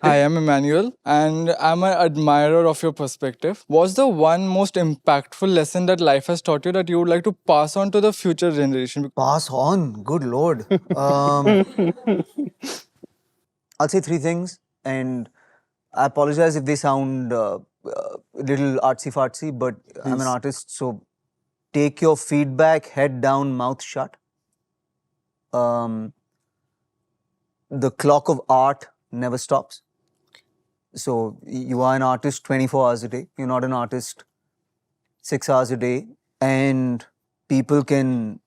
I am Emmanuel, and I'm an admirer of your perspective. What's the one most impactful lesson that life has taught you that you would like to pass on to the future generation? Pass on. Good Lord. I'll say three things, and I apologize if they sound a little artsy-fartsy, but I'm an artist, so take your feedback head down, mouth shut. The clock of art never stops. So you are an artist 24 hours a day. You're not an artist 6 hours a day. And people can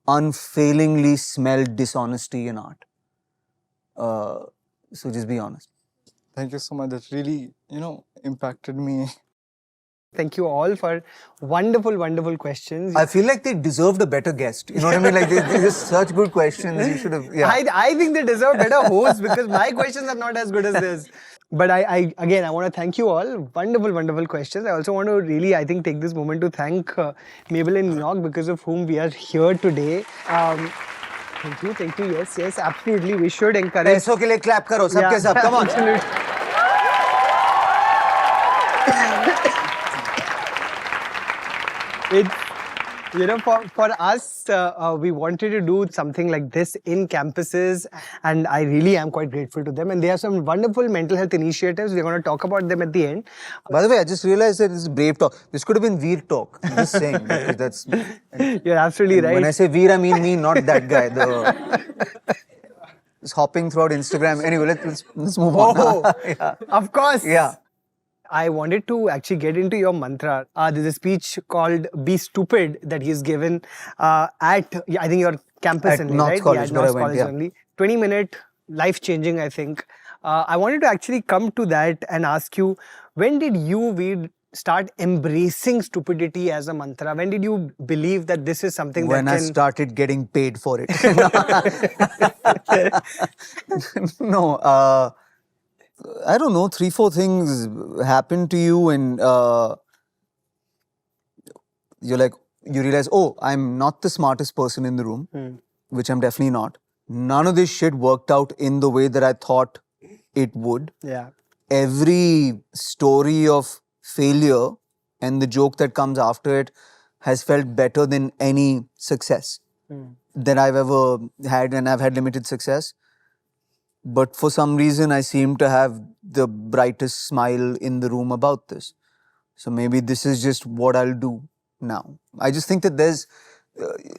unfailingly smell dishonesty in art. So just be honest. Thank you so much. That really, impacted me. Thank you all for wonderful, wonderful questions. I feel like they deserved a better guest. You know what I mean? Like these are such good questions. You should have. Yeah. I think they deserve better hosts because my questions are not as good as this. But I want to thank you all. Wonderful, wonderful questions. I also want to really, I think, take this moment to thank Mabel in New York, because of whom we are here today. Thank you. Yes, absolutely. We should encourage. पैसों के लिए clap करो, सबके सब. Come on. Absolutely. For us, we wanted to do something like this in campuses, and I really am quite grateful to them. And they have some wonderful mental health initiatives. We're going to talk about them at the end. By the way, I just realized that this is brave talk. This could have been Veer talk. I'm just saying. That's. You're absolutely right. When I say Veer, I mean me, not that guy. Just hopping throughout Instagram. Anyway, let's move on. Oh, Yeah. Of course. Yeah. I wanted to actually get into your mantra. There's a speech called Be Stupid that he's given at, I think, your campus At only, North right? College, at where I North went, College yeah. only. 20-minute, life-changing, I think. I wanted to actually come to that and ask you, when did we start embracing stupidity as a mantra? When did you believe that this is something When that I can... started getting paid for it. No, I don't know, 3-4 things happen to you and you realize, oh, I'm not the smartest person in the room, which I'm definitely not. None of this shit worked out in the way that I thought it would. Yeah. Every story of failure and the joke that comes after it has felt better than any success that I've ever had, and I've had limited success. But for some reason, I seem to have the brightest smile in the room about this. So maybe this is just what I'll do now. I just think that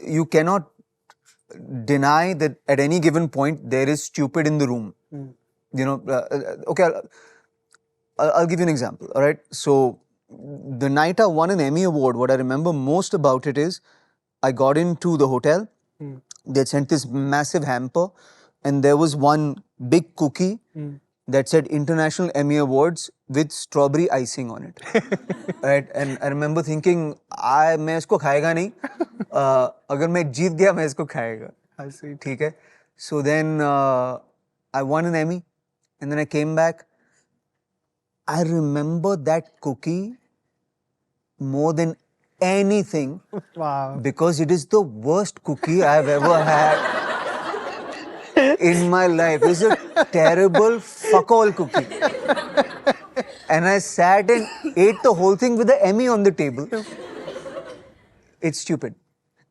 you cannot deny that at any given point, there is stupid in the room. Okay, I'll give you an example, all right? So the night I won an Emmy Award, what I remember most about it is I got into the hotel, they sent this massive hamper, and there was one big cookie that said International Emmy Awards with strawberry icing on it. Right? And I remember thinking, मैं इसको खाएगा नहीं, अगर मैं जीत गया मैं इसको खाएगा. ठीक है? So then I won an Emmy, and then I came back. I remember that cookie more than anything. Wow. Because it is the worst cookie I've ever had in my life. It's a terrible fuck-all cookie. And I sat and ate the whole thing with the Emmy on the table. It's stupid.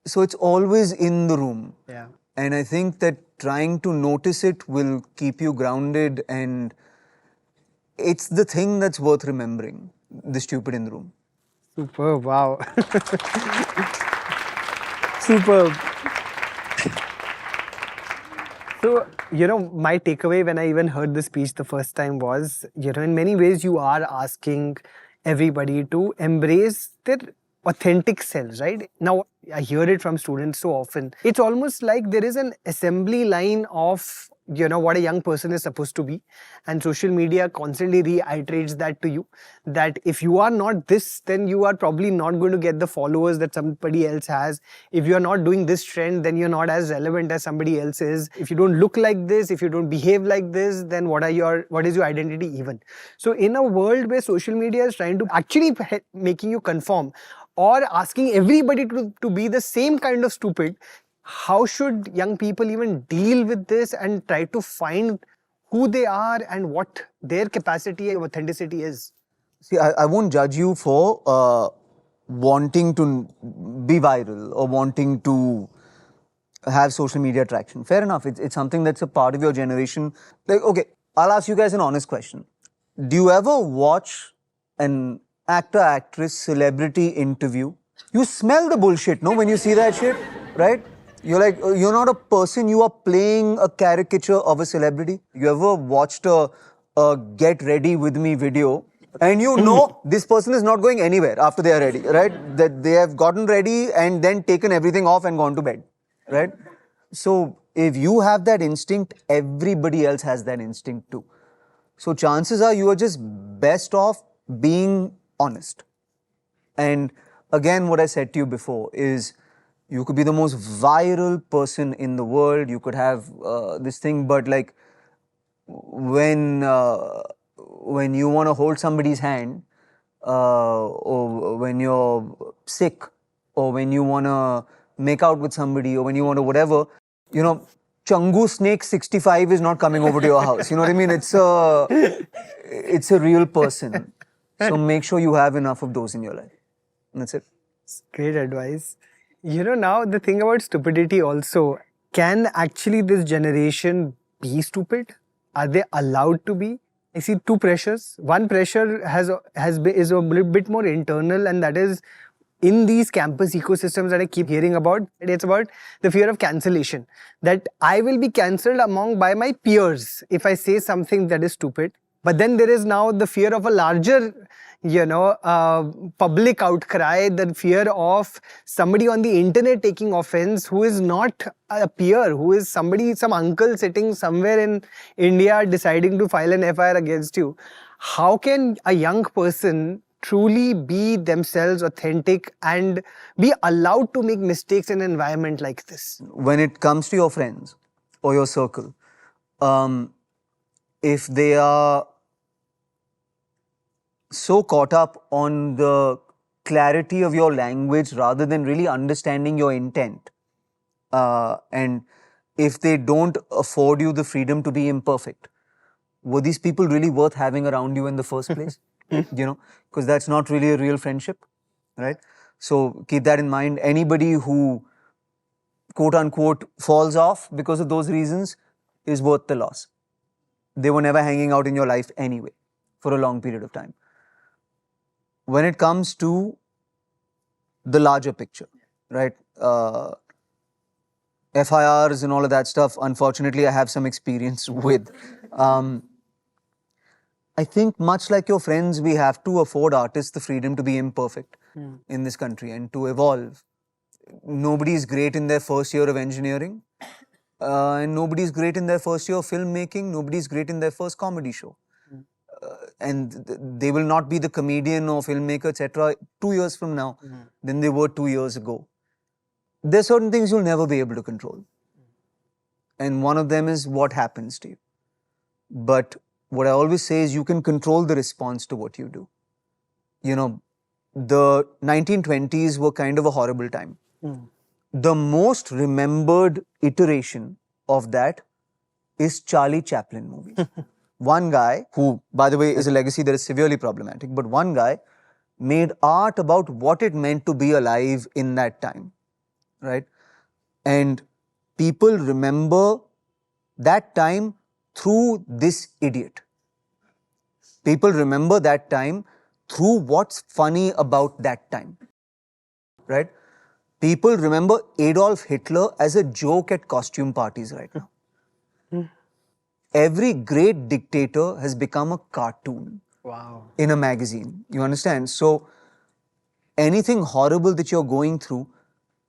So it's always in the room. Yeah. And I think that trying to notice it will keep you grounded, and it's the thing that's worth remembering, the stupid in the room. Superb, wow. Superb. So, my takeaway when I even heard the speech the first time was, in many ways you are asking everybody to embrace their authentic selves, right? Now, I hear it from students so often. It's almost like there is an assembly line of what a young person is supposed to be, and social media constantly reiterates that to you, that if you are not this, then you are probably not going to get the followers that somebody else has. If you are not doing this trend, then you're not as relevant as somebody else is. If you don't look like this, if you don't behave like this, then what is your identity even? So in a world where social media is trying to actually making you conform or asking everybody to be the same kind of stupid, how should young people even deal with this and try to find who they are and what their capacity of authenticity is. See, I won't judge you for wanting to be viral or wanting to have social media traction. Fair enough. It's something that's a part of your generation. Like, okay, I'll ask you guys an honest question. Do you ever watch an actor, actress, celebrity interview? You smell the bullshit, no, when you see that shit, right? You're like, you're not a person, you are playing a caricature of a celebrity. You ever watched a get ready with me video and you know this person is not going anywhere after they are ready, right? That they have gotten ready and then taken everything off and gone to bed, right? So if you have that instinct, everybody else has that instinct too. So chances are you are just best off being honest. And again, what I said to you before is you could be the most viral person in the world. You could have this thing, but like when you want to hold somebody's hand, or when you're sick, or when you want to make out with somebody, or when you want to whatever, you know, Changu Snake 65 is not coming over to your house. You know what I mean? It's a real person. So make sure you have enough of those in your life. And that's it. Great advice. You know, now the thing about stupidity also, can actually this generation be stupid? Are they allowed to be? I see two pressures. One pressure is a little bit more internal, and that is in these campus ecosystems that I keep hearing about. It's about the fear of cancellation. That I will be cancelled by my peers if I say something that is stupid. But then there is now the fear of a larger, public outcry, the fear of somebody on the internet taking offense who is not a peer, who is somebody, some uncle sitting somewhere in India deciding to file an FIR against you. How can a young person truly be themselves, authentic, and be allowed to make mistakes in an environment like this? When it comes to your friends or your circle, if they are so caught up on the clarity of your language rather than really understanding your intent, and if they don't afford you the freedom to be imperfect, were these people really worth having around you in the first place? You know, because that's not really a real friendship, right? So keep that in mind. Anybody who quote unquote falls off because of those reasons is worth the loss. They were never hanging out in your life anyway for a long period of time. When it comes to the larger picture, right? FIRs and all of that stuff, unfortunately, I have some experience with. I think much like your friends, we have to afford artists the freedom to be imperfect in this country and to evolve. Nobody is great in their first year of engineering, and nobody is great in their first year of filmmaking. Nobody is great in their first comedy show. And they will not be the comedian or filmmaker, etc. 2 years from now than they were 2 years ago. There are certain things you'll never be able to control. And one of them is what happens to you. But what I always say is you can control the response to what you do. You know, the 1920s were kind of a horrible time. The most remembered iteration of that is Charlie Chaplin movies. One guy, who, by the way, is a legacy that is severely problematic, but one guy made art about what it meant to be alive in that time, right? And people remember that time through this idiot. People remember that time through what's funny about that time, right? People remember Adolf Hitler as a joke at costume parties right now. Every great dictator has become a cartoon in a magazine. You understand? So anything horrible that you're going through,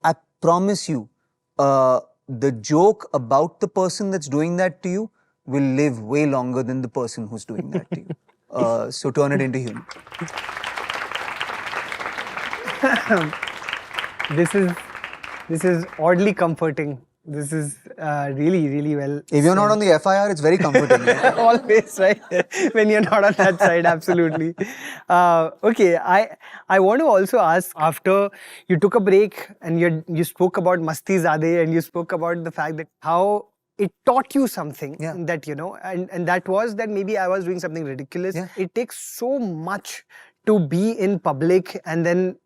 I promise you, the joke about the person that's doing that to you will live way longer than the person who's doing that to you. So turn it into humor. This is oddly comforting. This is really, really well. If you're not on the FIR, it's very comforting. Always, right? When you're not on that side, absolutely. Okay, I want to also ask, after you took a break and you spoke about Masti Zade and you spoke about the fact that how it taught you something Yeah. that, and that was that maybe I was doing something ridiculous. Yeah. It takes so much to be in public and then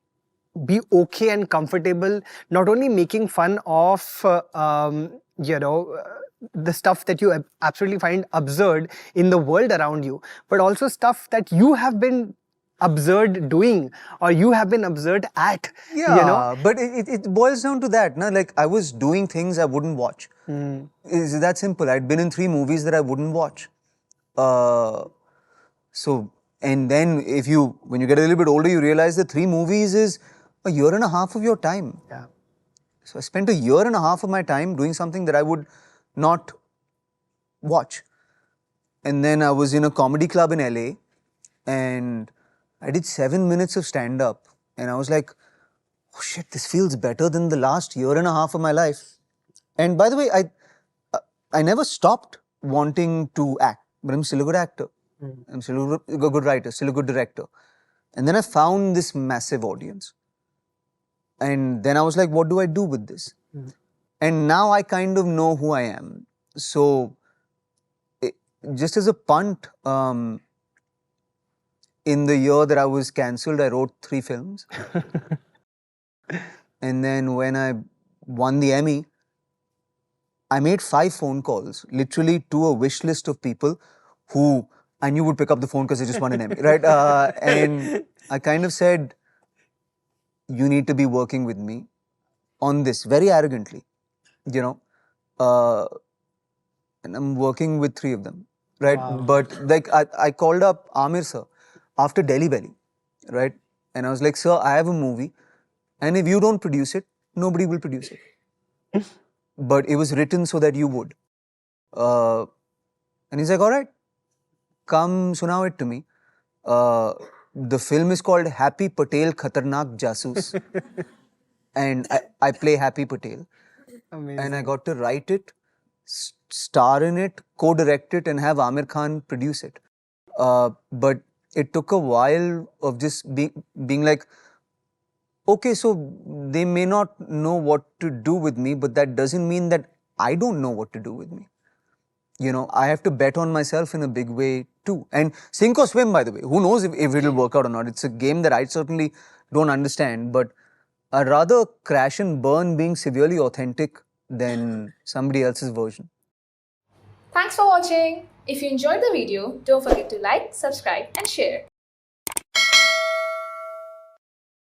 be okay and comfortable, not only making fun of, the stuff that you absolutely find absurd in the world around you, but also stuff that you have been absurd doing or you have been absurd at. Yeah, but it boils down to that. Na? Like, I was doing things I wouldn't watch. It's that simple. I'd been in 3 movies that I wouldn't watch. So, and then when you get a little bit older, you realize that 3 movies is a year and a half of your time. Yeah. So I spent a year and a half of my time doing something that I would not watch. And then I was in a comedy club in LA and I did 7 minutes of stand-up. And I was like, oh shit, this feels better than the last year and a half of my life. And by the way, I never stopped wanting to act, but I'm still a good actor. I'm still a good writer, still a good director. And then I found this massive audience. And then I was like, what do I do with this? And now I kind of know who I am. So, just as a punt, in the year that I was cancelled, I wrote 3 films. And then when I won the Emmy, I made 5 phone calls, literally to a wish list of people who I knew would pick up the phone because they just won an Emmy, right? And I kind of said, you need to be working with me on this, very arrogantly, and I'm working with 3 of them, right? Wow. But like I called up Amir sir after Delhi Belly, right? And I was like, sir, I have a movie, and if you don't produce it, nobody will produce it. But it was written so that you would. And he's like, all right, come sunao it to me. The film is called Happy Patel Khatarnak Jasoos. And I play Happy Patel. Amazing. And I got to write it, star in it, co-direct it, and have Amir Khan produce it. But it took a while of just being like, okay, so they may not know what to do with me, but that doesn't mean that I don't know what to do with me. I have to bet on myself in a big way too. And sink or swim, by the way. Who knows if it'll work out or not. It's a game that I certainly don't understand, but I'd rather crash and burn being severely authentic than somebody else's version. Thanks for watching. If you enjoyed the video, don't forget to like, subscribe and share.